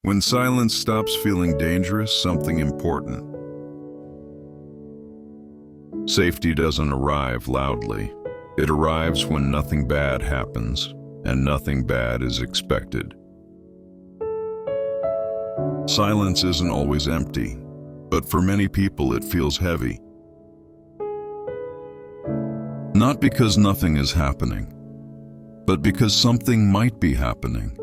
When silence stops feeling dangerous, something important. Safety doesn't arrive loudly. It arrives when nothing bad happens, and nothing bad is expected. Silence isn't always empty, but for many people it feels heavy. Not because nothing is happening, but because something might be happening.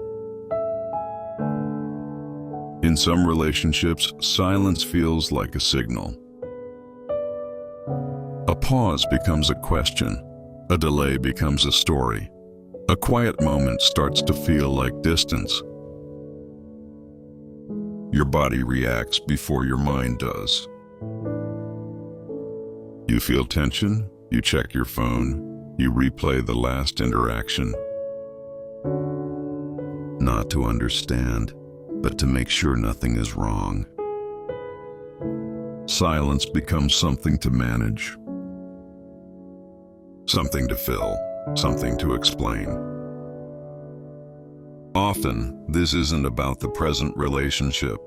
In some relationships, silence feels like a signal. A pause becomes a question. A delay becomes a story. A quiet moment starts to feel like distance. Your body reacts before your mind does. You feel tension, you check your phone, you replay the last interaction. Not to understand, but to make sure nothing is wrong. Silence becomes something to manage, something to fill, something to explain. Often, this isn't about the present relationship.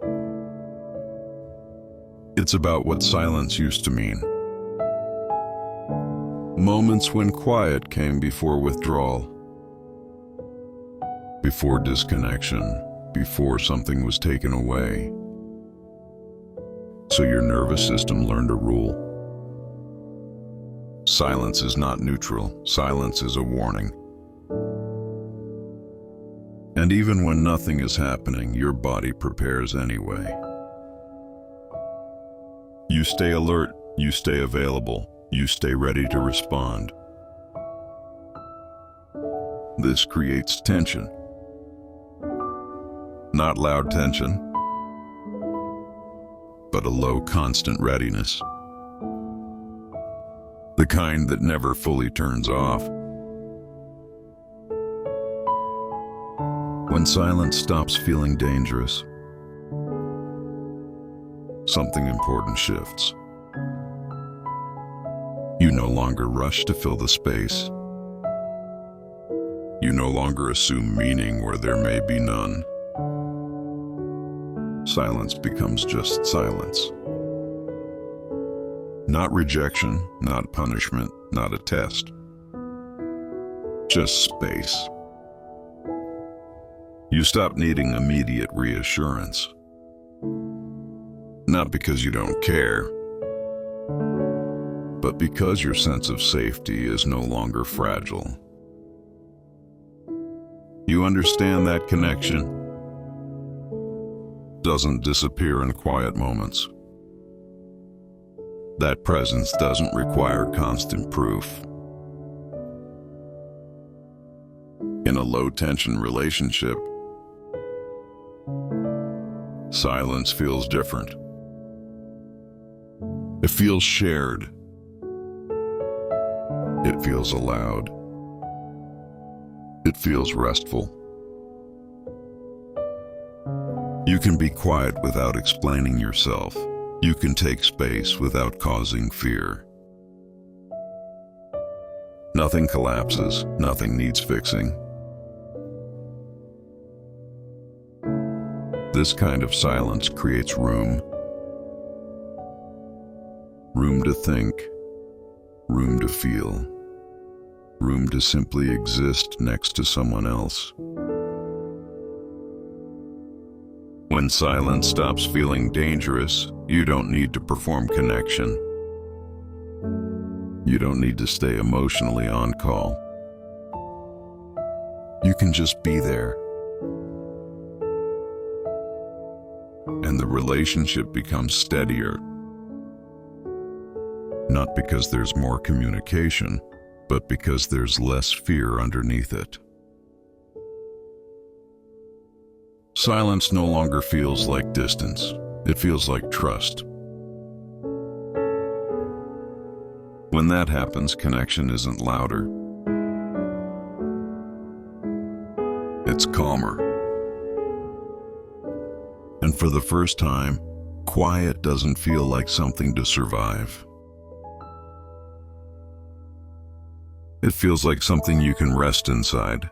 It's about what silence used to mean. Moments when quiet came before withdrawal, before disconnection, before something was taken away. So your nervous system learned a rule. Silence is not neutral. Silence is a warning. And even when nothing is happening, your body prepares anyway. You stay alert, you stay available, you stay ready to respond. This creates tension. Not loud tension, but a low, constant readiness. The kind that never fully turns off. When silence stops feeling dangerous, something important shifts. You no longer rush to fill the space. You no longer assume meaning where there may be none. Silence becomes just silence. Not rejection, not punishment, not a test. Just space. You stop needing immediate reassurance. Not because you don't care, but because your sense of safety is no longer fragile. You understand that connection doesn't disappear in quiet moments. That presence doesn't require constant proof. In a low-tension relationship, silence feels different. It feels shared. It feels allowed. It feels restful. You can be quiet without explaining yourself. You can take space without causing fear. Nothing collapses, nothing needs fixing. This kind of silence creates room. Room to think, room to feel, room to simply exist next to someone else. When silence stops feeling dangerous, you don't need to perform connection. You don't need to stay emotionally on call. You can just be there. And the relationship becomes steadier. Not because there's more communication, but because there's less fear underneath it. Silence no longer feels like distance. It feels like trust. When that happens, connection isn't louder. It's calmer. And for the first time, quiet doesn't feel like something to survive. It feels like something you can rest inside.